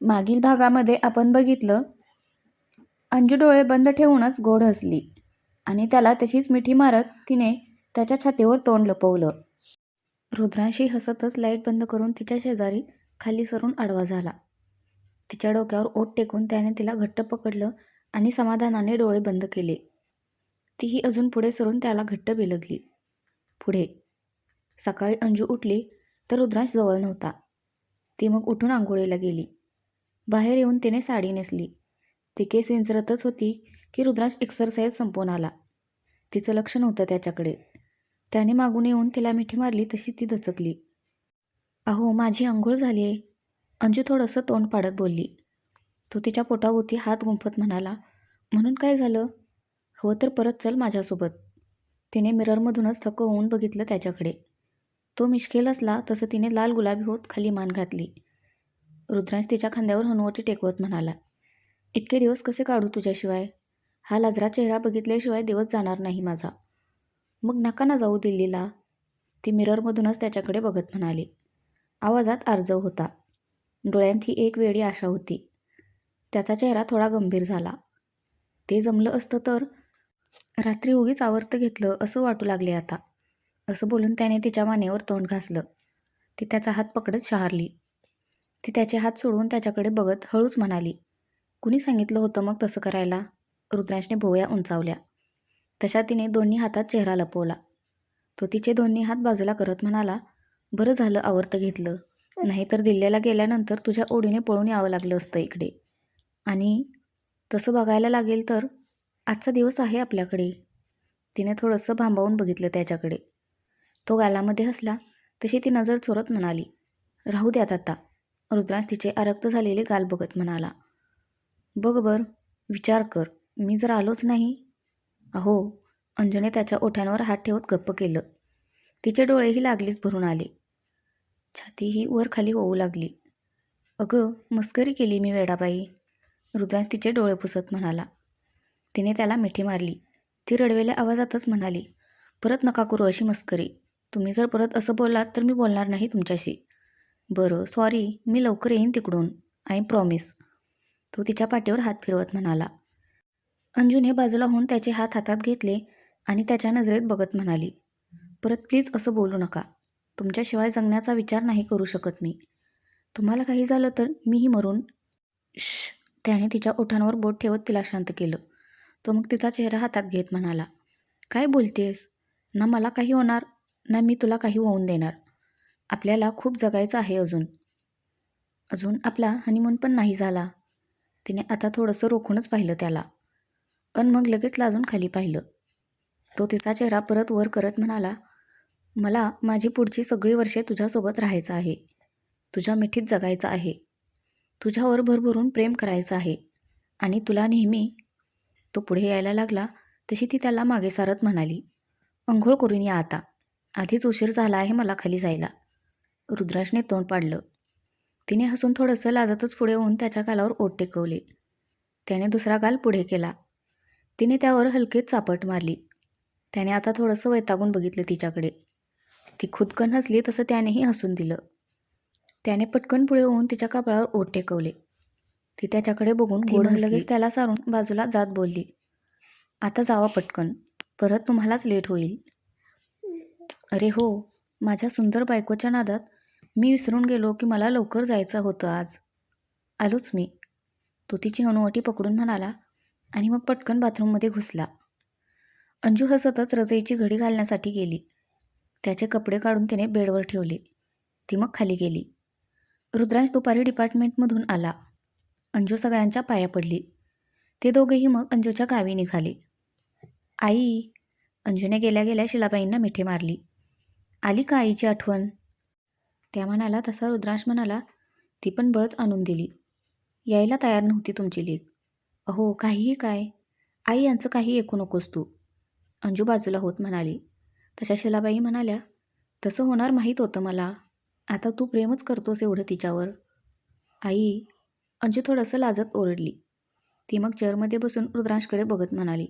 मागील भागामध्ये आपण बघितलं, अंजू डोळे बंद ठेवूनच गोड हसली आणि त्याला तशीच मिठी मारत तिने त्याच्या छातीवर तोंड लपवलं. रुद्रांशी हसतच लाईट बंद करून तिच्या शेजारी खाली सरून आडवा झाला. तिच्या डोक्यावर ओठ टेकून त्याने तिला घट्ट पकडलं आणि समाधानाने डोळे बंद केले. तीही अजून पुढे सरून त्याला घट्ट बिलगली. पुढे. सकाळी अंजू उठली तर रुद्रांश जवळ नव्हता. ती मग उठून आंघोळीला गेली. बाहेर येऊन तिने साडी नेसली. ती केस विंचरतच होती की रुद्रांश एक्सरसाइज संपवून आला. तिचं लक्ष नव्हतं त्याच्याकडे. त्याने मागून येऊन तिला मिठी मारली तशी ती दचकली. अहो, माझी अंघोळ झाली आहे, अंजू थोडंसं तोंड पाडत बोलली. तो तिच्या पोटाभोवती हात गुंफत म्हणाला, म्हणून काय झालं? हवं तर परत चल माझ्यासोबत. तिने मिररमधूनच थक्क होऊन बघितलं त्याच्याकडे. तो मिश्केल असला तसं तिने लाल गुलाबी होत खाली मान घातली. रुद्रांश तिच्या खांद्यावर हनुवटी टेकवत म्हणाला, इतके दिवस कसे काढू तुझ्याशिवाय? हा लाजरा चेहरा बघितल्याशिवाय दिवस जाणार नाही माझा. मग नका ना जाऊ दिल्लीला. ती मिररमधूनच त्याच्याकडे बघत म्हणाली. आवाजात आर्जव होता. डोळ्यांत ही एक वेडी आशा होती. त्याचा चेहरा थोडा गंभीर झाला. ते जमलं असतं तर रात्री उगीच आवर्त घेतलं असं वाटू लागले आता. असं बोलून त्याने तिच्या मानेवर तोंड घासलं. ती त्याचा हात पकडत शहारली. ती त्याचे हात सोडून त्याच्याकडे बघत हळूच म्हणाली, कुणी सांगितलं होतं मग तसं करायला? रुद्रांशने भोवया उंचावल्या. तशा तिने दोन्ही हातात चेहरा लपवला. तो तिचे दोन्ही हात बाजूला करत म्हणाला, बरं झालं आवर्त घेतलं, नाहीतर दिल्लीला गेल्यानंतर तुझ्या ओढीने पळून यावं लागलं असतं इकडे. आणि तसं बघायला लागेल तर आजचा दिवस आहे आपल्याकडे. तिने थोडंसं भांबावून बघितलं त्याच्याकडे. तो गालामध्ये हसला तशी ती नजर चोरत म्हणाली, राहू द्यात आता. रुद्रांश तिचे आरक्त झालेले गाल बघत म्हणाला, बघ बर, विचार कर, मी जर आलोच नाही. अहो, अंजूने त्याच्या ओठांवर हात ठेवत गप्प केलं. तिचे डोळेही लागलीच भरून आले. छातीही वर खाली होऊ लागली. अगं, मस्करी केली मी वेडाबाई. रुद्रांश तिचे डोळे पुसत म्हणाला. तिने त्याला मिठी मारली. ती रडवेल्या आवाजातच म्हणाली, परत नका करू अशी मस्करी. तुम्ही जर परत असं बोललात तर मी बोलणार नाही तुमच्याशी. बरं, सॉरी, मी लवकर येईन तिकडून, आय प्रॉमिस. तो तिच्या पाठीवर हात फिरवत म्हणाला. अंजूने बाजूला होऊन त्याचे हात हातात घेतले आणि त्याच्या नजरेत बघत म्हणाली, परत प्लीज असं बोलू नका. तुमच्याशिवाय जगण्याचा विचार नाही करू शकत मी. तुम्हाला काही झालं तर मीही मरून. श. त्याने तिच्या ओठांवर बोट ठेवत तिला शांत केलं. तो मग तिचा चेहरा हातात घेत म्हणाला, काय बोलतेस? ना मला काही होणार, ना मी तुला काही होऊन देणार. आपल्याला खूप जगायचं आहे अजून आपला हनीमून पण नाही झाला. तिने आता थोडंसं रोखूनच पाहिलं त्याला. मग लगेच लाजून खाली पाहिलं. तो तिचा चेहरा परत वर करत म्हणाला, मला माझी पुढची सगळी वर्षे तुझ्यासोबत राहायचं आहे. तुझ्या मिठीत जगायचं आहे. तुझ्यावर भरभरून प्रेम करायचं आहे. आणि तुला नेहमी. तो पुढे यायला लागला तशी ती त्याला मागे सारत म्हणाली, अंघोळ करून या आता. आधीच उशीर झाला आहे मला खाली जायला. रुद्रांशने तोंड पाडलं. तिने हसून थोडंसं लाजतच पुढे होऊन त्याच्या गालावर ओठ टेकवले. त्याने दुसरा गाल पुढे केला. तिने त्यावर हलकेच चापट मारली. त्याने आता थोडंसं वैतागून बघितलं तिच्याकडे. ती खुदकन हसली तसं त्यानेही हसून दिलं. त्याने पटकन पुढे होऊन तिच्या कपाळावर ओठ टेकवले. ती त्याच्याकडे बघून गोड हसली. लगेच त्याला सारून बाजूला जात बोलली, आता जावा पटकन, परत तुम्हालाच लेट होईल. अरे हो, माझ्या सुंदर बायकोच्या नादात मी विसरून गेलो की मला लवकर जायचं होतं आज. आलोच मी. तो तिची हनुवटी पकडून म्हणाला आणि मग पटकन बाथरूममध्ये घुसला. अंजू हसतच रजईची घडी घालण्यासाठी गेली. त्याचे कपडे काढून तिने बेडवर ठेवले. ती मग खाली गेली. रुद्रांश दुपारी डिपार्टमेंटमधून आला. अंजू सगळ्यांच्या पाया पडली. ते दोघेही मग अंजूच्या गावी निघाले. आई. अंजूने गेल्या गेल्या शिलाबाईंना मिठी मारली. आली का आईची आठवण? त्या म्हणाला तसा रुद्रांश म्हणाला, ती पण बळच आणून दिली. यायला तयार नव्हती तुमची लेक. अहो, काहीही काय, आई यांचं काही ऐकू नकोस तू. अंजू बाजूला होत म्हणाली. तशा शिलाबाई म्हणाल्या, तसं होणार माहीत होतं मला. आता तू प्रेमच करतोस एवढं तिच्यावर. आई. अंजू थोडंसं लाजत ओरडली. ती मग चेअरमध्ये बसून रुद्रांशकडे बघत म्हणाली,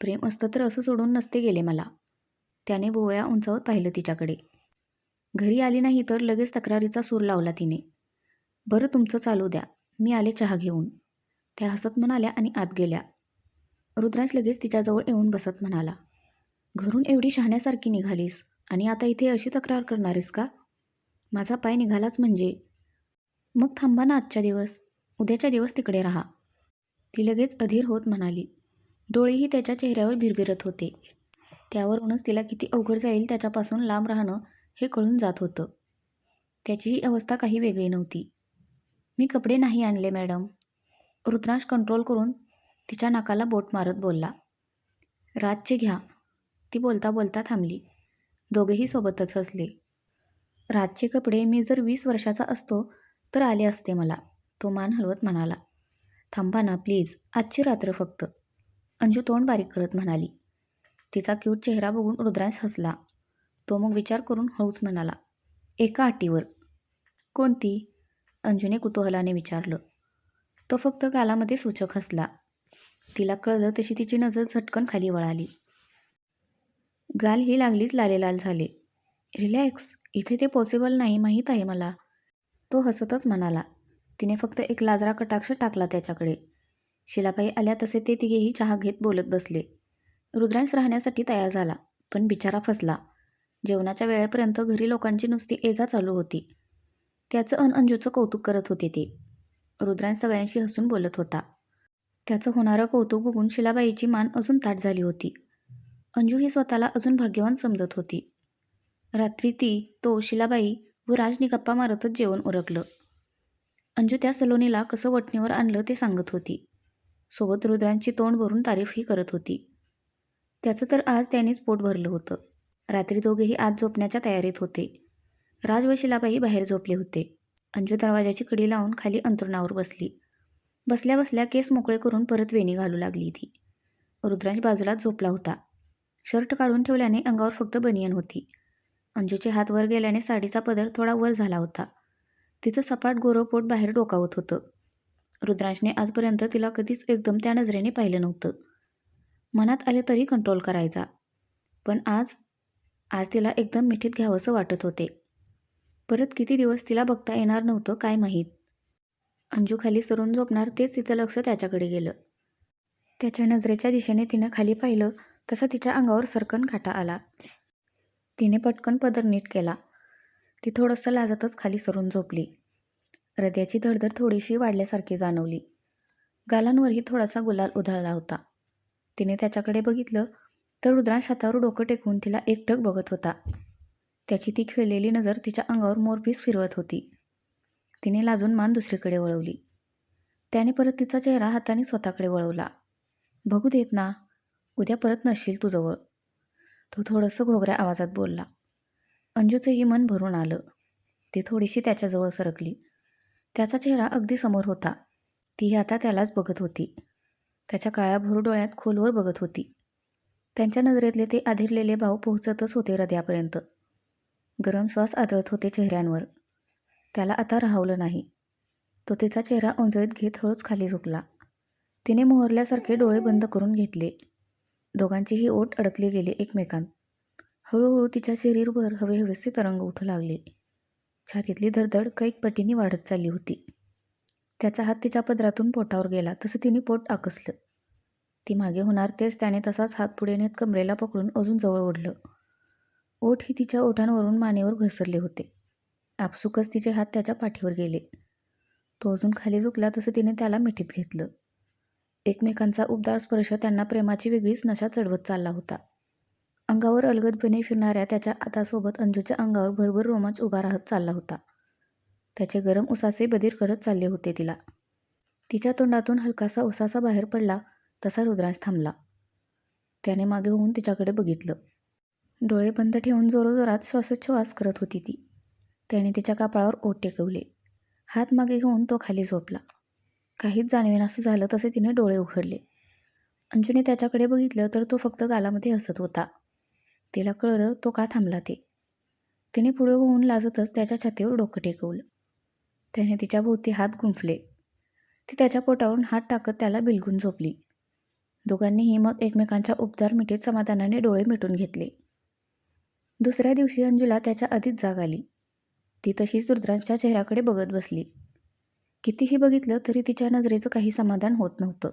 प्रेम असतं तर असं सोडून नसते गेले मला. त्याने भोवया उंचावत पाहिलं तिच्याकडे. घरी आली नाही तर लगेच तक्रारीचा सूर लावला तिने. बरं तुमचं चालू द्या, मी आले चहा घेऊन, त्या हसत म्हणाल्या आणि आत गेल्या. रुद्रांश लगेच तिच्याजवळ येऊन बसत म्हणाला, घरून एवढी शहाण्यासारखी निघालीस आणि आता इथे अशी तक्रार करणारीस का? माझा पाय निघालाच म्हणजे. मग थांबा ना आजच्या दिवस, उद्याच्या दिवस तिकडे राहा. ती लगेच अधीर होत म्हणाली. डोळेही त्याच्या चेहऱ्यावर भिरभिरत होते. त्यावरूनच तिला किती अवघड जाईल त्याच्यापासून लांब राहणं हे कळून जात होतं. त्याची ही अवस्था काही वेगळी नव्हती. मी कपडे नाही आणले मॅडम. रुद्रांश कंट्रोल करून तिच्या नाकाला बोट मारत बोलला. रातचे घ्या. ती बोलता बोलता थांबली. दोघेही सोबतच हसले. रातचे कपडे मी जर 20 वर्षाचा असतो तर आले असते मला, तो मान हलवत म्हणाला. थांबा ना प्लीज, आजची रात्र फक्त. अंजू तोंड बारीक करत म्हणाली. तिचा क्यूट चेहरा बघून रुद्रांश हसला. तो मग विचार करून हळूच म्हणाला, एका अटीवर. कोणती? अंजूने कुतूहलाने विचारलं. तो फक्त गालामध्ये सूचक हसला. तिला कळलं तशी तिची नजर झटकन खाली वळाली. गाल ही लागलीच लालेलाल झाले. रिलॅक्स, इथे ते पॉसिबल नाही माहीत आहे मला. तो हसतच म्हणाला. तिने फक्त एक लाजरा कटाक्ष टाकला त्याच्याकडे. शिलाबाई आल्या तसे ते तिघेही चहा घेत बोलत बसले. रुद्रांश राहण्यासाठी तयार झाला, पण बिचारा फसला. जेवणाच्या वेळेपर्यंत घरी लोकांची नुसती ये-जा चालू होती. त्याचं अंजूचं कौतुक करत होते ते. रुद्रांश सगळ्यांशी हसून बोलत होता. त्याचं होणारं कौतुक बघून शिलाबाईची मान अजून ताठ झाली होती. अंजू ही स्वतःला अजून भाग्यवान समजत होती. रात्री तो, शिलाबाई व राजनी गप्पा मारतच जेवण उरकलं. अंजू त्या सलोनीला कसं वठणीवर आणलं ते सांगत होती. सोबत रुद्रांची तोंड भरून तारीफही करत होती. त्याचं तर आज त्यानेच पोट भरलं होतं. रात्री दोघेही आत झोपण्याच्या तयारीत होते. राज व शिलाबाई बाहेर झोपले होते. अंजू दरवाजाची कडी लावून खाली अंथरुणावर बसली. बसल्या बसल्या केस मोकळे करून परत वेणी घालू लागली ती. रुद्रांश बाजूलाच झोपला होता. शर्ट काढून ठेवल्याने अंगावर फक्त बनियन होती. अंजूचे हात वर गेल्याने साडीचा पदर थोडा वर झाला होता. तिचं सपाट गोरं पोट बाहेर डोकावत होतं. रुद्रांशने आजपर्यंत तिला कधीच एकदम त्या नजरेने पाहिलं नव्हतं. मनात आले तरी कंट्रोल करायचा. पण आज तिला एकदम मिठीत घ्यावंसं वाटत होते. परत किती दिवस तिला बघता येणार नव्हतं काय माहीत. अंजू खाली सरून झोपणार तेच तिचं लक्ष त्याच्याकडे गेलं. त्याच्या नजरेच्या दिशेने तिनं खाली पाहिलं तसा तिच्या अंगावर सरकन काटा आला. तिने पटकन पदर नीट केला. ती थोडंसं लाजतच खाली सरून झोपली. हृदयाची धडधड थोडीशी वाढल्यासारखी जाणवली. गालांवरही थोडासा गुलाल उधळला होता. तिने त्याच्याकडे बघितलं तर रुद्रांश हातावर डोकं टेकवून तिला एकटक बघत होता. त्याची ती खिळलेली नजर तिच्या अंगावर मोरपीस फिरवत होती. तिने लाजून मान दुसरीकडे वळवली. त्याने परत तिचा चेहरा हाताने स्वतःकडे वळवला. बघू देत ना, उद्या परत नसशील तू जवळ. तो थोडंसं घोगऱ्या आवाजात बोलला. अंजूचंही मन भरून आलं. ती थोडीशी त्याच्याजवळ सरकली. त्याचा चेहरा अगदी समोर होता. तीही आता त्यालाच बघत होती. त्याच्या काळ्या भोर डोळ्यात खोलवर बघत होती. त्यांच्या नजरेतले ते आधिरलेले भाव पोहोचतच होते हृदयापर्यंत. गरम श्वास आदळत होते चेहऱ्यांवर. त्याला आता राहवलं नाही. तो तिचा चेहरा ओंजळीत घेत हळूच खाली झुकला. तिने मोहरल्यासारखे डोळे बंद करून घेतले. दोघांचीही ओठ अडकली गेली एकमेकांत. हळूहळू तिच्या शरीरभर हवेहवेसे तरंग उठू लागले. छातीतली धडधड कैक पटीने वाढत चालली होती. त्याचा हात तिच्या पदरातून पोटावर गेला तसं तिने पोट आकसलं. ती मागे होणार तेच त्याने तसाच हात पुढे नेत कमरेला पकडून अजून जवळ ओढलं. ओठ ही तिच्या ओठांवरून मानेवर घसरले होते. आपसुकच तिचे हात त्याच्या पाठीवर गेले. तो अजून खाली झुकला तसं तिने त्याला मिठीत घेतलं. एकमेकांचा उबदार स्पर्श त्यांना प्रेमाची वेगळीच नशा चढवत चालला होता. अंगावर अलगदपणे फिरणाऱ्या त्याच्या हातासोबत अंजूच्या अंगावर भरभर रोमांच उभा राहत चालला होता. त्याचे गरम उसासे बधीर करत चालले होते तिला. तिच्या तोंडातून हलकासा उसासा बाहेर पडला तसा रुद्रांश थांबला. त्याने मागे होऊन तिच्याकडे बघितलं. डोळे बंद ठेवून जोरजोरात श्वासोच्छवास करत होती ती. त्याने तिच्या कपाळावर ओठ टेकवले. हात मागे घेऊन तो खाली झोपला. काहीच जाणवेनासं झालं तसे तिने डोळे उघडले. अंजूने त्याच्याकडे बघितलं तर तो फक्त गालामध्ये हसत होता. तिला कळलं तो का थांबला ते. तिने पुढे होऊन लाजतच त्याच्या छातीवर डोकं टेकवलं. त्याने तिच्या भोवती हात गुंफले. ती त्याच्या पोटावरून हात टाकत त्याला बिलगून झोपली. दोघांनीही मग एकमेकांच्या उबदार मिठीत समाधानाने डोळे मिटून घेतले. दुसऱ्या दिवशी अंजूला त्याच्या आधीच जाग आली. ती तशीच रुद्रांच्या चेहऱ्याकडे बघत बसली. कितीही बघितलं तरी तिच्या नजरेचं काही समाधान होत नव्हतं.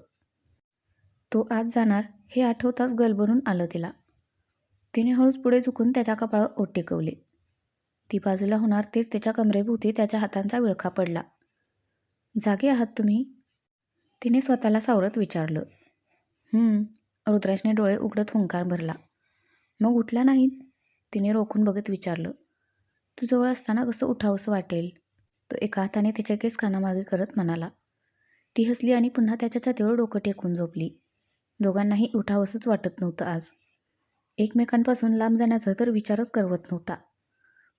तो आज जाणार हे आठवताच गलबरून आलं तिला. तिने हळूच पुढे झुकून त्याच्या कपाळावर ओठ टेकवले. ती बाजूला होणार तेच त्याच्या कमरेभोवती त्याच्या हातांचा विळखा पडला. जागे आहात तुम्ही? तिने स्वतःला सावरत विचारलं. रुद्राजने डोळे उघडत हुंकार भरला. मग उठला नाहीत? तिने रोखून बघत विचारलं. तू जवळ असताना कसं उठावंसं वाटेल? तो एका हाताने तिचे केस कानामागे करत म्हणाला. ती हसली आणि पुन्हा त्याच्या छातीवर डोकं टेकून झोपली. दोघांनाही उठावंसंच वाटत नव्हतं आज. एकमेकांपासून लांब जाण्याचा तर विचारच करवत नव्हता.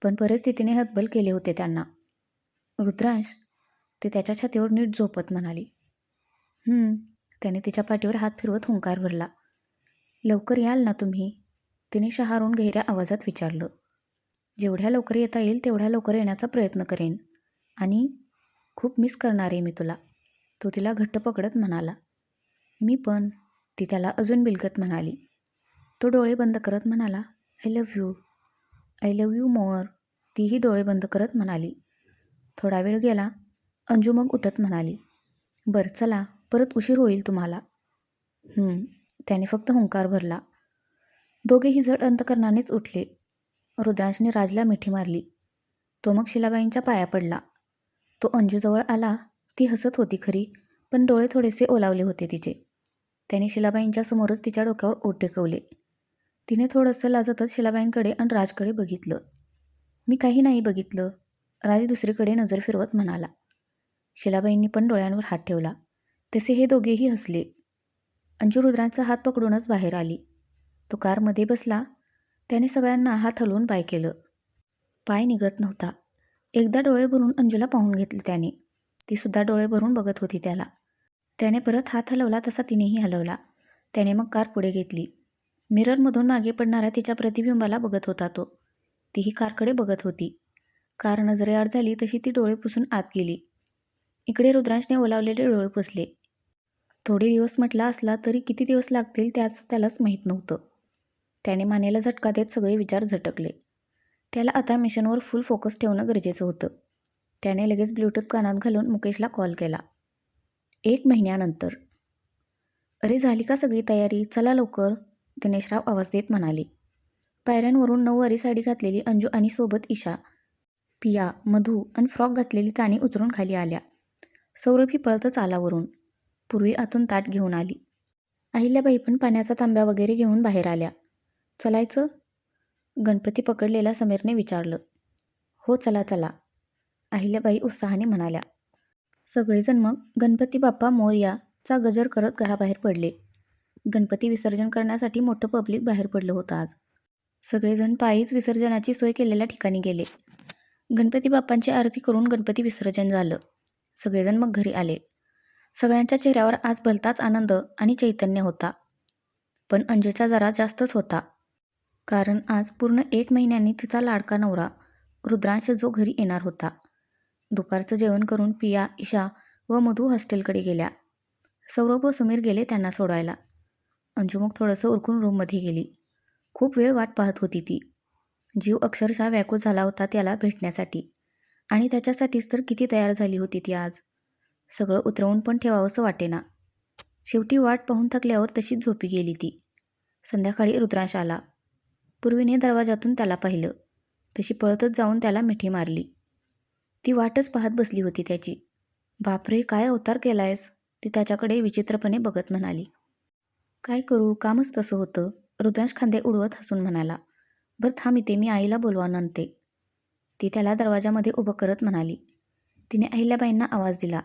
पण परिस्थितीने हतबल केले होते त्यांना. रुद्रांश, ते त्याच्या छातीवर नीट झोपत म्हणाली. त्याने तिच्या पाठीवर हात फिरवत हुंकार भरला. लवकर याल ना तुम्ही? तिने शहारून गहिऱ्या आवाजात विचारलं. जेवढ्या लवकर येता येईल तेवढ्या लवकर येण्याचा प्रयत्न करेन. आणि खूप मिस करणार आहे मी तुला, तो तिला घट्ट पकडत म्हणाला. मी पण, ती त्याला अजून बिलगत म्हणाली. तो डोळे बंद करत म्हणाला, आय लव्ह यू मोअर. तीही डोळे बंद करत म्हणाली. थोडा वेळ गेला. अंजू मग उठत म्हणाली, बरं चला, परत उशीर होईल तुम्हाला. त्याने फक्त हुंकार भरला. दोघेही जड अंतकरणानेच उठले. रुद्रांशने राजला मिठी मारली. तो मग शिलाबाईंच्या पाया पडला. तो अंजूजवळ आला. ती हसत होती खरी, पण डोळे थोडेसे ओलावले होते तिचे. त्याने शिलाबाईंच्या समोरच तिच्या डोक्यावर ओठ टेकवले. तिने थोडंसं लाजतच शिलाबाईंकडे आणि राजकडे बघितलं. मी काही नाही बघितलं, राज दुसरीकडे नजर फिरवत म्हणाला. शिलाबाईंनी पण डोळ्यांवर हात ठेवला. तसे हे दोघेही हसले. अंजू रुद्रांचा हात पकडूनच बाहेर आली. तो कारमध्ये बसला. त्याने सगळ्यांना हात हलवून पाय केलं. पाय निघत नव्हता. एकदा डोळे भरून अंजूला पाहून घेतले त्याने. ती सुद्धा डोळे भरून बघत होती त्याला. त्याने परत हात हलवला तसा तिनेही हलवला. त्याने मग कार पुढे घेतली. मिररमधून मागे पडणाऱ्या तिच्या प्रतिबिंबाला बघत होता तो. तीही कारकडे बघत होती. कार नजरेआड झाली तशी ती डोळे पुसून आत गेली. इकडे रुद्रांशने ओलावलेले डोळे पुसले. थोडे दिवस म्हटला असला तरी किती दिवस लागतील त्यालाच माहीत नव्हतं. त्याने मानेला झटका देत सगळे विचार झटकले. त्याला आता मिशनवर फुल फोकस ठेवणं गरजेचं होतं. त्याने लगेच ब्लूटूथ कानात घालून मुकेशला कॉल केला. 1 महिन्यानंतर. अरे झाली का सगळी तयारी? चला लवकर, दिनेशराव आवाज देत म्हणाले. पायऱ्यांवरून नऊवारी साडी घातलेली अंजू आणि सोबत ईशा, पिया, मधू आणि फ्रॉक घातलेली तानी उतरून खाली आल्या. सौरभी पळतच आला वरून. पूर्वी आतून ताट घेऊन आली. अहिल्याबाई पण पाण्याचा तांब्या वगैरे घेऊन बाहेर आल्या. चलायचं? गणपती पकडलेला समीरने विचारलं. हो चला चला, अहिल्याबाई उत्साहाने म्हणाल्या. सगळेजण मग गणपती बाप्पा मोरयाचा गजर करत घराबाहेर पडले. गणपती विसर्जन करण्यासाठी मोठं पब्लिक बाहेर पडलं होतं आज. सगळेजण पायीच विसर्जनाची सोय केलेल्या ठिकाणी गेले. गणपती बाप्पांची आरती करून गणपती विसर्जन झालं. सगळेजण मग घरी आले. सगळ्यांच्या चेहऱ्यावर आज भलताच आनंद आणि चैतन्य होता. पण अंजूचा जरा जास्तच होता. कारण आज पूर्ण 1 महिन्यांनी तिचा लाडका नवरा रुद्रांश जो घरी येणार होता. दुपारचं जेवण करून पिया, ईशा व मधू हॉस्टेलकडे गेल्या. सौरभ व समीर गेले त्यांना सोडवायला. अंजू मग थोडंसं उरकून रूममध्ये गेली. खूप वेळ वाट पाहत होती ती. जीव अक्षरशः व्याकुळ झाला होता त्याला भेटण्यासाठी. आणि त्याच्यासाठीच तर किती तयार झाली होती ती आज. सगळं उतरवून पण ठेवावंसं वाटेना. शेवटी वाट पाहून थकल्यावर तशीच झोपी गेली ती. संध्याकाळी रुद्रांश आला. पूर्वीने दरवाजातून त्याला पाहिलं. तशी पळतच जाऊन त्याला मिठी मारली. ती वाटच पाहत बसली होती त्याची. बापरे, काय अवतार केलायस? ती त्याच्याकडे विचित्रपणे बघत म्हणाली. काय करू, कामच तसं होतं, रुद्रांश खांदे उडवत हसून म्हणाला. बरं थांब इथे, मी आईला बोलवान आणते. ती त्याला दरवाजामध्ये उभं करत म्हणाली. तिने अहिल्याबाईंना आवाज दिला.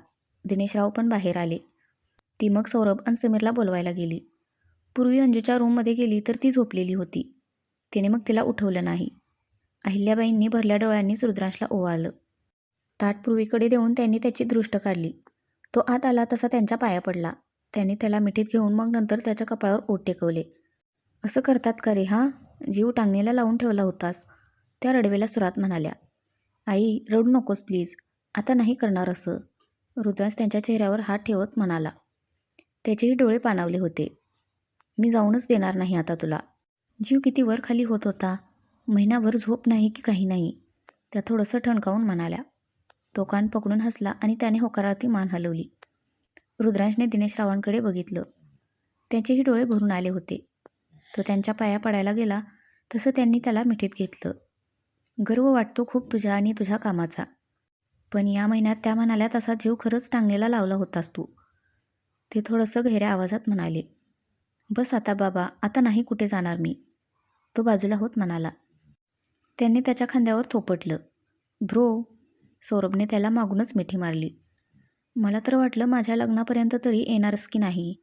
दिनेशराव पण बाहेर आले. ती मग सौरभ आणि समीरला बोलवायला गेली. पूर्वी अंजूच्या रूममध्ये गेली तर ती झोपलेली होती. तिने मग तिला उठवलं नाही. अहिल्याबाईंनी भरल्या डोळ्यांनीच रुद्रांशला ओवाळलं. ताट पूर्वीकडे देऊन त्यांनी त्याची दृष्ट काढली. तो आत आला तसा त्यांच्या पाया पडला. त्यांनी त्याला मिठीत घेऊन मग नंतर त्याच्या कपाळावर ओठ टेकवले. असं करतात का रे हा? जीव टांगणीला लावून ठेवला होतास, त्या रडवेल्या सुरात म्हणाल्या. आई रडू नकोस प्लीज, आता नाही करणार असं, रुद्रांश त्यांच्या चेहऱ्यावर हात ठेवत म्हणाला. त्याचेही डोळे पाणावले होते. मी जाऊनच देणार नाही आता तुला. जीव किती वर खाली होत होता. महिनाभर झोप नाही की काही नाही, त्या थोडंसं ठणकावून म्हणाल्या. तो कान पकडून हसला आणि त्याने होकारार्थी मान हलवली. रुद्रांशने दिनेश रावांकडे बघितलं. त्यांचेही डोळे भरून आले होते. तो त्यांच्या पाया पडायला गेला तसं त्यांनी त्याला मिठीत घेतलं. गर्व वाटतो खूप तुझ्या आणि तुझ्या कामाचा. पण या महिन्यात त्या म्हणाल्या तसा जीव खरंच टांगलेला लावला होतास तू. ते थोडंसं गहिऱ्या आवाजात म्हणाले. बस आता बाबा, आता नाही कुठे जाणार मी. तो बाजूला होत म्हणाला. त्यांनी त्याच्या खांद्यावर थोपटलं. ब्रो. सौरभने त्याला मागूनच मिठी मारली. मला तर वाटलं माझ्या लग्नापर्यंत तरी येणारच की नाही.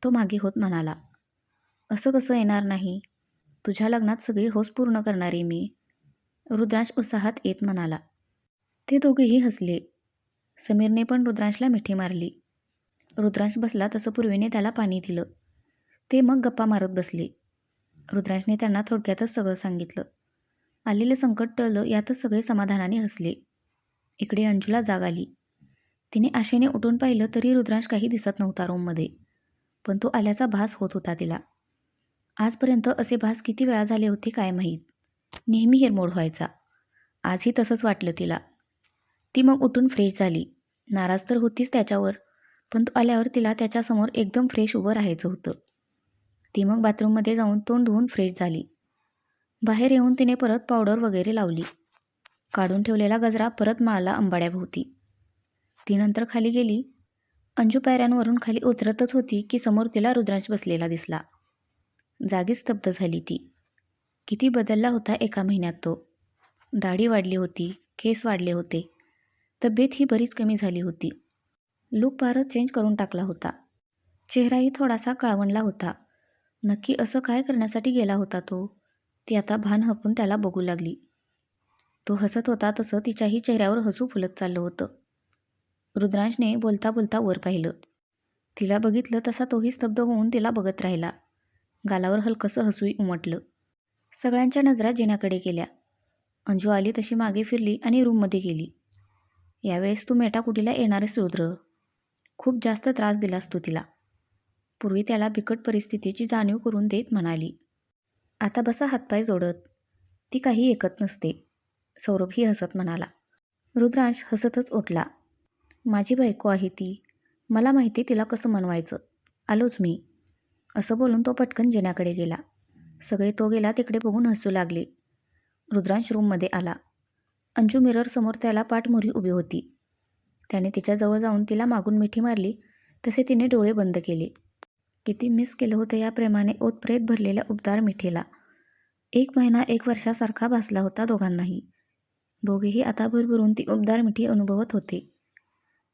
तो मागे होत म्हणाला. असं कसं येणार नाही? तुझ्या लग्नात सगळी हौस पूर्ण करणारे मी. रुद्रांश उत्साहात येत म्हणाला. ते दोघेही हसले. समीरने पण रुद्रांशला मिठी मारली. रुद्रांश बसला तसं पूर्वीने त्याला पाणी दिलं. ते मग गप्पा मारत बसले. रुद्रांशने त्यांना थोडक्यातच सगळं सांगितलं. आलेलं संकट टळलं यातच सगळे समाधानाने हसले. इकडे अंजूला जाग आली. तिने आशेने उठून पाहिलं तरी रुद्रांश काही दिसत नव्हता रूममध्ये. पण तो आल्याचा भास होत होता तिला. आजपर्यंत असे भास किती वेळा झाले होते काय माहीत. नेहमी हिरमोड व्हायचा. आजही तसंच वाटलं तिला. ती मग उठून फ्रेश झाली. नाराज तर होतीच त्याच्यावर, पण तो आल्यावर तिला त्याच्यासमोर एकदम फ्रेश उभं राहायचं होतं. ती मग बाथरूममध्ये जाऊन तोंड धुवून फ्रेश झाली. बाहेर येऊन तिने परत पावडर वगैरे लावली. काढून ठेवलेला गजरा परत माळला अंबाड्याभोवती. ती नंतर खाली गेली. अंजू पायऱ्यांवरून खाली उतरतच होती की समोर तिला रुद्रांश बसलेला दिसला. जागीच स्तब्ध झाली ती. किती बदलला होता एका महिन्यात तो. दाढी वाढली होती, केस वाढले होते. तब्येत ही बरीच कमी झाली होती. लूक फारच चेंज करून टाकला होता. चेहराही थोडासा काळवंडला होता. नक्की असं काय करण्यासाठी गेला होता तो? ती आता भान हरपून त्याला बघू लागली. तो हसत होता तसं तिच्याही चेहऱ्यावर हसू फुलत चाललं होतं. रुद्रांशने बोलता बोलता वर पाहिलं. तिला बघितलं तसा तोही स्तब्ध होऊन तिला बघत राहिला. गालावर हलकंसं हसूही उमटलं. सगळ्यांच्या नजरा जिन्याकडे गेल्या. अंजू आली तशी मागे फिरली आणि रूममध्ये गेली. यावेळेस तू मेटाकुटीला येणारच रुद्र. खूप जास्त त्रास दिलास तू तिला. पूर्वी त्याला बिकट परिस्थितीची जाणीव करून देत म्हणाली. आता बसा हातपाय जोडत. ती काही ऐकत नसते. सौरभही हसत म्हणाला. रुद्रांश हसतच उठला. माझी बायको आहे ती. मला माहिती तिला कसं मनवायचं. आलोच मी. असं बोलून तो पटकन जिन्याकडे गेला. सगळे तो गेला तिकडे बघून हसू लागले. रुद्रांश रूममध्ये आला. अंजू मिररसमोर त्याला पाठमोरी उभी होती. त्याने तिच्याजवळ जाऊन तिला मागून मिठी मारली तसे तिने डोळे बंद केले. किती मिस केलं होतं या प्रेमाने ओतप्रेत भरलेल्या उबदार मिठीला. 1 महिना 1 वर्षासारखा भासला होता दोघांनाही. दोघेही आता भरभरून ती उबदार मिठी अनुभवत होते.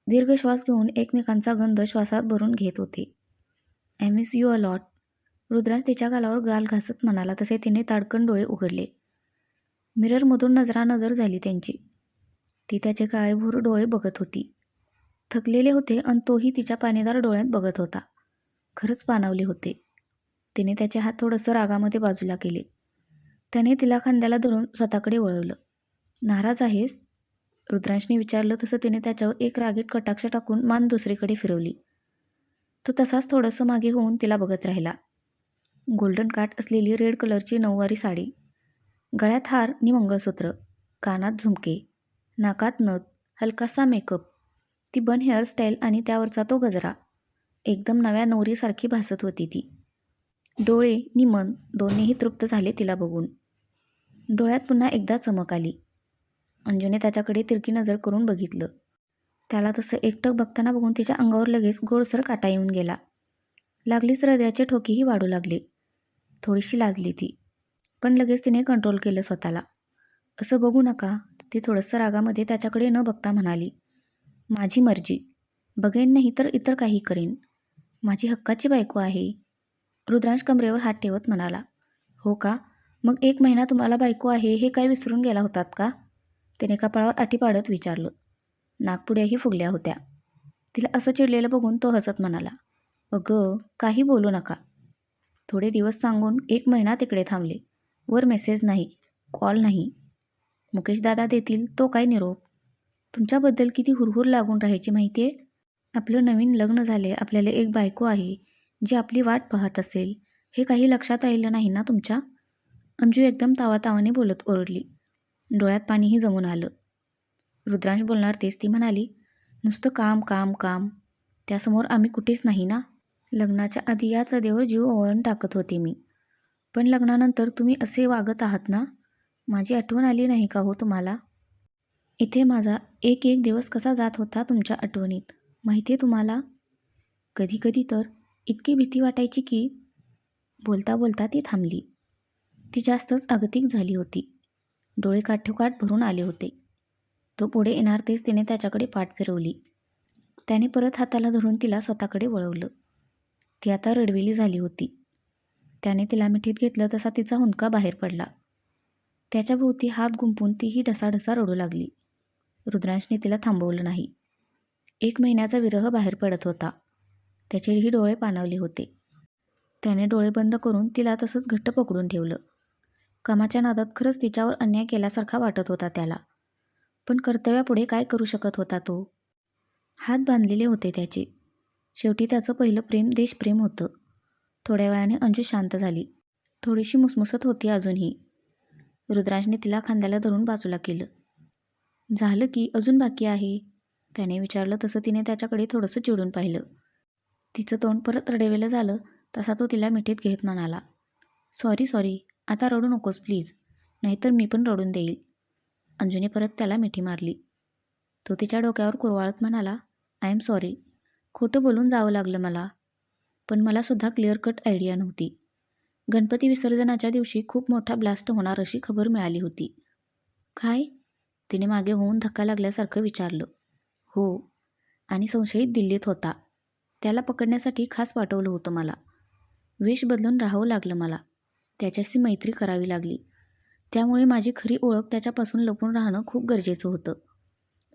दीर्घ श्वास घेऊन एकमेकांचा गंध श्वासात भरून घेत होते. I miss you a lot. Rudransh तिच्या गालावर गाल घासत म्हणाला तसे तिने ताडकन डोळे उघडले. मिररमधून नजरानजर झाली त्यांची. ती त्याचे काळेभोर डोळे बघत होती. थकलेले होते आणि तोही तिच्या पाणीदार डोळ्यात बघत होता. खरंच पाणावले होते. तिने त्याचे हात थोडंसं रागामध्ये बाजूला केले. त्याने तिला खांद्याला धरून स्वतःकडे वळवलं. नाराज आहेस? रुद्रांशने विचारलं तसं तिने त्याच्यावर एक रागीट कटाक्ष टाकून मान दुसरीकडे फिरवली. तो तसाच थोडंसं मागे होऊन तिला बघत राहिला. गोल्डन काठ असलेली रेड कलरची नऊवारी साडी, गळ्यात हार नि मंगळसूत्र, कानात झुमके, नाकात नथ, हलकासा मेकअप, ती बन हेअरस्टाईल आणि त्यावरचा तो गजरा. एकदम नव्या नवरीसारखी भासत होती ती. डोळे नि मन दोन्हीही तृप्त झाले तिला बघून. डोळ्यात पुन्हा एकदा चमक आली. अंजूने त्याच्याकडे तिरकी नजर करून बघितलं. त्याला तसं एकटक बघताना बघून तिच्या अंगावर लगेच गोडसर काटा येऊन गेला. लागलीच हृदयाचे ठोकेही वाढू लागले. थोडीशी लाजली ती, पण लगेच तिने कंट्रोल केलं स्वतःला. असं बघू नका. ती थोडंसं रागामध्ये त्याच्याकडे न बघता म्हणाली. माझी मर्जी. बघेन नाही तर इतर काही करेन. माझी हक्काची बायको आहे. रुद्रांश कमरेवर हात ठेवत म्हणाला. हो का? मग 1 महिना तुम्हाला बायको आहे हे काय विसरून गेला होतात का? तिने कपाळावर आठी पाडत विचारलं. नाकपुड्याही फुगल्या होत्या. तिला असं चिडलेलं बघून तो हसत म्हणाला. अगं, काही बोलू नका. थोडे दिवस सांगून 1 महिना तिकडे थांबले. वर मेसेज नाही, कॉल नाही. मुकेश दादा देतील तो काय निरोप. तुमच्याबद्दल किती हुरहुर लागून राहायची माहिती आहे. आपलं नवीन लग्न झाले, आपल्याला एक बायको आहे जी आपली वाट पाहत असेल, हे काही लक्षात राहिलं नाही ना तुमच्या? अंजू एकदम तावातावाने बोलत ओरडली. डोळ्यात पाणीही जमून आलं. रुद्रांश बोलणार तेच ती म्हणाली, नुसतं काम काम काम, त्यासमोर आम्ही कुठेच नाही ना. लग्नाच्या आधी या चदेवर जीव ओवाळून टाकत होते मी, पण लग्नानंतर तुम्ही असे वागत आहात ना. माझी आठवण आली नाही का हो तुम्हाला? इथे माझा एक एक दिवस कसा जात होता तुमच्या आठवणीत, माहिती आहे तुम्हाला? कधी कधी तर इतकी भीती वाटायची की. बोलता बोलता ती थांबली. ती जास्तच अगतिक झाली होती. डोळे काठोकाठ भरून आले होते. तो पुढे येणार तेच तिने त्याच्याकडे पाठ फिरवली. त्याने परत हाताला धरून तिला स्वतःकडे वळवलं. ती आता रडवेली झाली होती. त्याने तिला मिठीत घेतलं तसा तिचा हुंदका बाहेर पडला. त्याच्या भोवती हात गुंफून तीही ढसाढसा रडू लागली. रुद्रांशने तिला थांबवलं नाही. 1 महिन्याचा विरह बाहेर पडत होता. त्याचेही डोळे पाणावले होते. त्याने डोळे बंद करून तिला तसंच घट्ट पकडून ठेवलं. कामाच्या नादात खरंच तिच्यावर अन्याय केल्यासारखा वाटत होता त्याला. पण कर्तव्यापुढे काय करू शकत होता तो? हात बांधलेले होते त्याचे. शेवटी त्याचं पहिलं प्रेम देशप्रेम होतं. थोड्या वेळाने अंजू शांत झाली. थोडीशी मुसमुसत होती अजूनही. रुद्रांशने तिला खांद्याला धरून बाजूला केलं. झालं की अजून बाकी आहे? त्याने विचारलं तसं तिने त्याच्याकडे थोडंसं चिडून पाहिलं. तिचं तोंड परत रडवेलं झालं तसा तो तिला मिठीत घेत म्हणाला, सॉरी सॉरी, आता रडू नकोस प्लीज, नाहीतर मी पण रडून देईल. अंजूने परत त्याला मिठी मारली. तो तिच्या डोक्यावर कुरवाळत म्हणाला, आय एम सॉरी, खोटं बोलून जावं लागलं मला. पण मला सुद्धा क्लिअर कट आयडिया नव्हती. गणपती विसर्जनाच्या दिवशी खूप मोठा ब्लास्ट होणार अशी खबर मिळाली होती. काय? तिने मागे होऊन धक्का लागल्यासारखं विचारलं. हो, आणि संशयित दिल्लीत होता. त्याला पकडण्यासाठी खास पाठवलं होतं मला. वेश बदलून राहावं लागलं मला. त्याच्याशी मैत्री करावी लागली. त्यामुळे माझी खरी ओळख त्याच्यापासून लपून राहणं खूप गरजेचं होतं.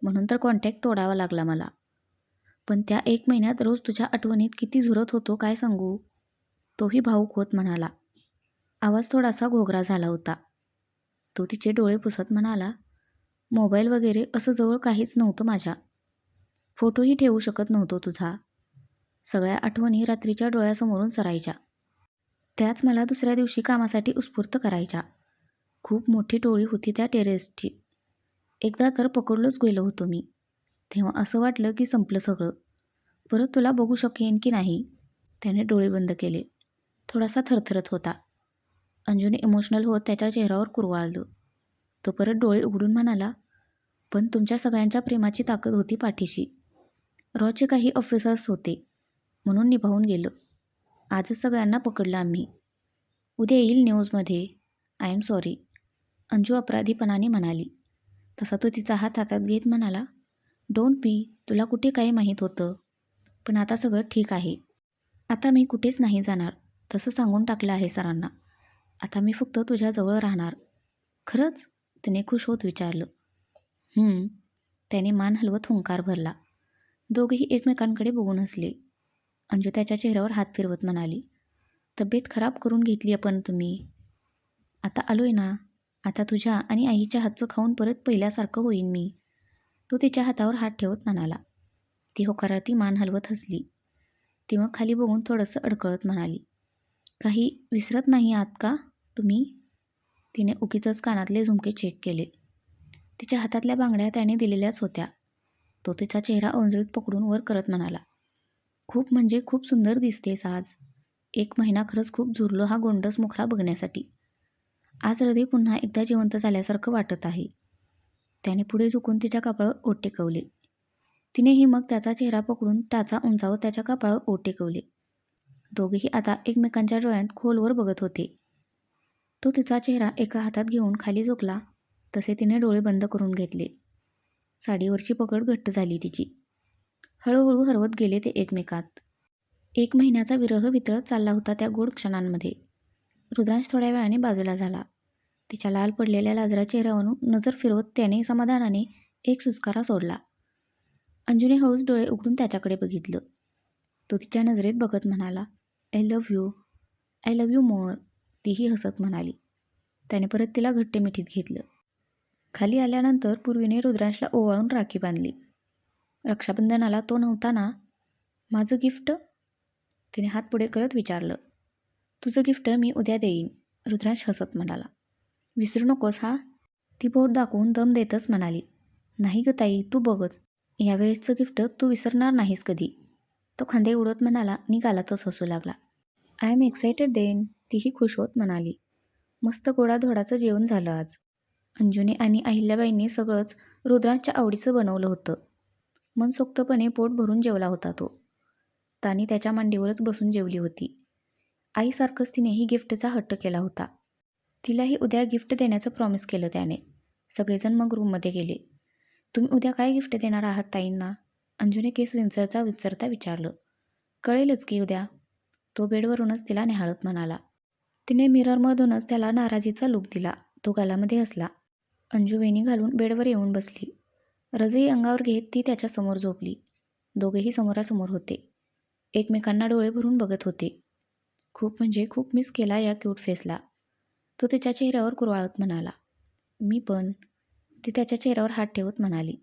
म्हणून तर कॉन्टॅक्ट तोडावा लागला मला. पण त्या 1 महिन्यात रोज तुझ्या आठवणीत किती झुरत होतो काय सांगू. तोही भाऊक होत म्हणाला. आवाज थोडासा घोगरा झाला होता. तो तिचे डोळे पुसत म्हणाला, मोबाईल वगैरे असं जवळ काहीच नव्हतं माझ्या. फोटोही ठेवू शकत नव्हतो तुझा. सगळ्या आठवणी रात्रीच्या डोळ्यासमोरून सरायच्या. त्याच मला दुसऱ्या दिवशी कामासाठी उत्स्फूर्त करायच्या. खूप मोठी टोळी होती त्या टेरेसची. एकदा तर पकडलोच गेलो होतो मी. तेव्हा असं वाटलं की संपलं सगळं. परत तुला बघू शकेन की नाही. त्याने डोळे बंद केले. थोडासा थरथरत होता. अंजूने इमोशनल होत त्याच्या चेहऱ्यावर कुरवाळलं. तो परत डोळे उघडून म्हणाला, पण तुमच्या सगळ्यांच्या प्रेमाची ताकद होती पाठीशी. रॉचे काही ऑफिसर्स होते म्हणून निभावून गेलं. आजच सगळ्यांना पकडलं आम्ही. उद्या येईल न्यूजमध्ये. आय एम सॉरी, अंजू अपराधीपणाने म्हणाली. तसा तो तिचा हात हातात घेत म्हणाला, डोंट बी, तुला कुठे काही माहीत होतं. पण आता सगळं ठीक आहे. आता मी कुठेच नाही जाणार, तसं सांगून टाकलं आहे सरांना. आता मी फक्त तुझ्याजवळ राहणार. खरंच? तिने खुश होत विचारलं. त्याने मान हलवत हुंकार भरला. दोघेही एकमेकांकडे बघून हसले. अंजू त्याच्या चेहऱ्यावर हात फिरवत म्हणाली, तब्येत खराब करून घेतली आपण तुम्ही. आता आलोय ना. आता तुझ्या आणि आईच्या हातचं खाऊन परत पहिल्यासारखं होईन मी. तो तिच्या हातावर हात ठेवत म्हणाला. ती होकारार्थी मान हलवत हसली. ती मग खाली बघून थोडंसं अडकळत म्हणाली, काही विसरत नाही आहात का तुम्ही? तिने उगीचच कानातले झुमके चेक केले. तिच्या हातातल्या बांगड्या त्याने दिलेल्याच होत्या. तो तिचा चेहरा ओंजळीत पकडून वर करत म्हणाला, खूप म्हणजे खूप सुंदर दिसतेस आज. 1 महिना खरंच खूप झुरलो हा गोंडस मुखडा बघण्यासाठी. आज हृदय पुन्हा एकदा जिवंत झाल्यासारखं वाटत आहे. त्याने पुढे झुकून तिच्या कपाळावर ओठ टेकवले. तिनेही मग त्याचा चेहरा पकडून टाचा उंचावत त्याच्या कपाळावर ओठ टेकवले. दोघेही आता एकमेकांच्या डोळ्यात खोलवर बघत होते. तो तिचा चेहरा एका हातात घेऊन खाली झुकला तसे तिने डोळे बंद करून घेतले. साडीवरची पकड घट्ट झाली तिची. हळूहळू हरवत गेले ते एकमेकात. 1 महिन्याचा विरह वितळत चालला होता त्या गोड क्षणांमध्ये. रुद्रांश थोड्या वेळाने बाजूला झाला. तिच्या लाल पडलेल्या लाजरा चेहऱ्यावरून नजर फिरवत त्याने समाधानाने एक सुस्कारा सोडला. अंजूने हळूच डोळे उघडून त्याच्याकडे बघितलं. तो तिच्या नजरेत बघत म्हणाला, I love you, I love you more. तीही हसत म्हणाली. त्याने परत तिला घट्ट मिठीत घेतलं. खाली आल्यानंतर पूर्वीने रुद्रांशला ओवाळून राखी बांधली. रक्षाबंधनाला तो नव्हता ना. माझं गिफ्ट? तिने हात पुढे करत विचारलं. तुझं गिफ्ट मी उद्या देईन, रुद्रांश हसत म्हणाला. विसरू नकोस हा. ती बोट दाखवून दम देतच म्हणाली. नाही ग ताई, तू बघच. यावेळेसचं गिफ्ट तू विसरणार नाहीस कधी. तो खांदे उडवत म्हणाला आणि गालातच हसू लागला. आय एम एक्सायटेड देन, तीही खुश होत म्हणाली. मस्त गोडाधोडाचं जेवण झालं आज. अंजूने आणि अहिल्याबाईंनी सगळंच रुद्रांच्या आवडीचं बनवलं होतं. मनसोक्तपणे पोट भरून जेवला होता तो. तानी त्याच्या मांडीवरच बसून जेवली होती. आईसारखंच तिनेही गिफ्टचा हट्ट केला होता. तिलाही उद्या गिफ्ट देण्याचं प्रॉमिस केलं त्याने. सगळेजण मग रूममध्ये गेले. तुम्ही उद्या काय गिफ्ट देणार आहात ताईंना? अंजूने केस विंचरता विचारता विचारलं. कळेलच की उद्या, तो बेडवरूनच तिला निहाळत म्हणाला. तिने मिररमधूनच त्याला नाराजीचा लूक दिला. तो गालामध्ये हसला. अंजू वेणी घालून बेडवर येऊन बसली. रजई अंगावर घेत ती त्याच्यासमोर झोपली. दोघेही समोरासमोर होते. एकमेकांना डोळे भरून बघत होते. खूप म्हणजे खूप मिस केला या क्यूट फेसला, तो तिच्या चेहऱ्यावर कुरवाळत म्हणाला. मी पण, ती त्याच्या चेहऱ्यावर हात ठेवत म्हणाली.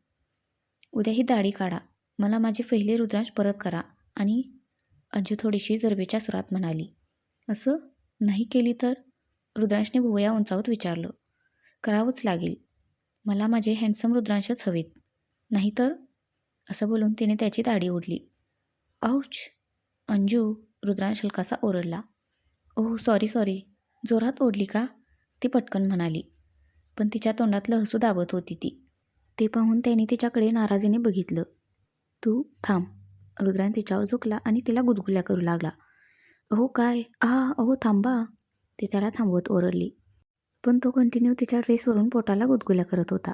उद्या ही दाढी काढा, मला माझे पहिले रुद्रांश परत करा आणि अंजू थोडीशी जरबेच्या सुरात म्हणाली. असं नाही केली तर? रुद्रांशने भुवया उंचावत विचारलं. करावंच लागेल, मला माझे हँडसम रुद्रांशच हवेत, नाहीतर? असं बोलून तिने त्याची दाढी ओढली. औच! अंजू, रुद्रांश हलकासा ओरडला. ओह सॉरी, जोरात ओढली का? ती पटकन म्हणाली. पण तिच्या तोंडातलं हसू दाबत होती ती. ते पाहून त्याने तिच्याकडे नाराजीने बघितलं. तू थांब. रुद्रांश तिच्यावर झुकला आणि तिला गुदगुल्या करू लागला. अहो काय? अहो थांबा, ती त्याला थांबवत ओरडली. पण तो कंटिन्यू तिच्या ड्रेसवरून पोटाला गुदगुल्या करत होता.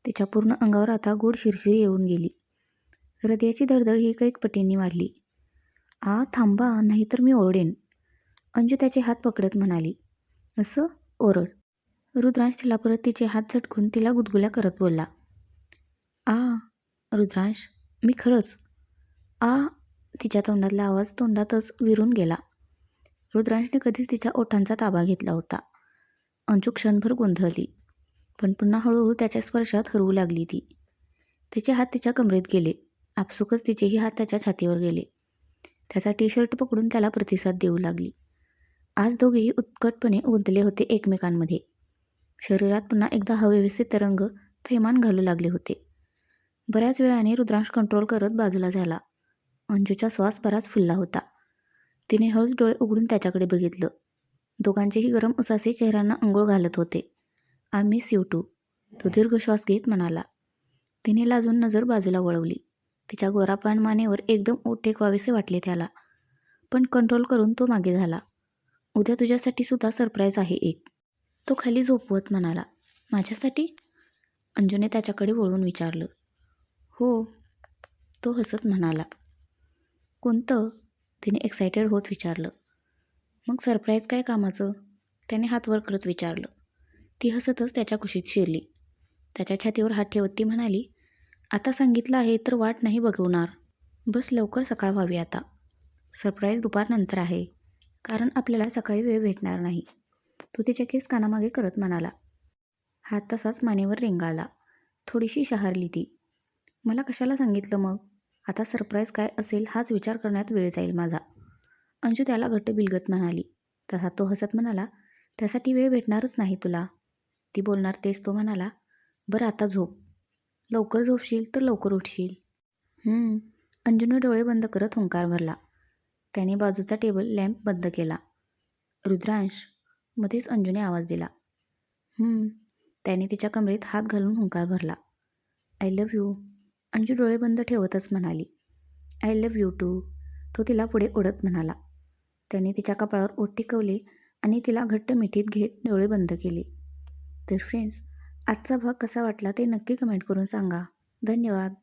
तिच्या पूर्ण अंगावर आता गोड शिरशिरी येऊन गेली. हृदयाची धडधड ही कैक पटींनी वाढली. थांबा, नाहीतर मी ओरडेन, अंजू त्याचे हात पकडत म्हणाली. असं? ओरड. रुद्रांश तिला परत तिचे हात झटकून तिला गुदगुल्या करत बोलला. रुद्रांश, मी खरंच. तिच्या तोंडातला आवाज तोंडातच विरून गेला. रुद्रांशने कधीच तिच्या ओठांचा ताबा घेतला होता. अंजू क्षणभर गोंधळली, पण पुन्हा हळूहळू त्याच्या स्पर्शात हरवू लागली ती. तिचे हात तिच्या कमरेत गेले. आपसुकच तिचेही हात त्याच्या छातीवर गेले. त्याचा टी-शर्ट पकडून त्याला प्रतिसाद देऊ लागली. आज दोघेही उत्कटपणे गुंतले होते एकमेकांमध्ये. शरीरात पुन्हा एकदा हवेविसे तरंग थैमान घालू लागले होते. बऱ्याच वेळाने रुद्रांश कंट्रोल करत बाजूला झाला. अंजूचा श्वास बराच फुलला होता. तिने हळूच डोळे उघडून त्याच्याकडे बघितलं. दोघांचेही गरम उसासे चेहऱ्यांना अंघोळ घालत होते. आय मिस यू टू, तो दीर्घ श्वास घेत म्हणाला. तिने लाजून नजर बाजूला वळवली. तिच्या गोरापान मानेवर एकदम ओठ टेकवावेसे वाटले त्याला, पण कंट्रोल करून तो मागे झाला. उद्या तुझ्यासाठी सुद्धा सरप्राईज आहे एक, तो खाली झोपवत म्हणाला. माझ्यासाठी? अंजूने त्याच्याकडे वळून विचारलं. हो, तो हसत म्हणाला. कोणतं? तिने एक्सायटेड होत विचारलं. मग सरप्राईज काय कामाचं? त्याने हात वर करत विचारलं. ती हसतच त्याच्या कुशीत शिरली. त्याच्या छातीवर हात ठेवत ती म्हणाली. आता सांगितलं आहे तर वाट नाही बघवणार. बस लवकर सकाळ व्हावी आता. सरप्राईज दुपारनंतर आहे, कारण आपल्याला सकाळी वेळ भेटणार नाही, तो तिचे केस कानामागे करत म्हणाला. हात तसाच मानेवर रेंगाळला. थोडीशी शहारली ती. मला कशाला सांगितलं मग? आता सरप्राईज काय असेल हाच विचार करण्यात वेळ जाईल माझा, अंजू त्याला घट्ट बिलगत म्हणाली. तसा तो हसत म्हणाला. त्यासाठी वेळ भेटणारच नाही तुला. ती बोलणार तेच तो म्हणाला. बरं आता झोप. लवकर झोपशील तर लवकर उठशील. अंजूने डोळे बंद करत हुंकार भरला. त्याने बाजूचा टेबल लॅम्प बंद केला. रुद्रांश, मध्येच अंजूने आवाज दिला. त्याने तिच्या कमरेत हात घालून हुंकार भरला. आय लव्ह यू, अंजू डोळे बंद ठेवतच म्हणाली. आय लव्ह यू टू, तो तिला पुढे ओढत म्हणाला. त्याने तिच्या कपाळावर ओठ टेकवले आणि तिला घट्ट मिठीत घेत डोळे बंद केले. तर फ्रेंड्स, आजचा भाग कसा वाटला ते नक्की कमेंट करून सांगा. धन्यवाद.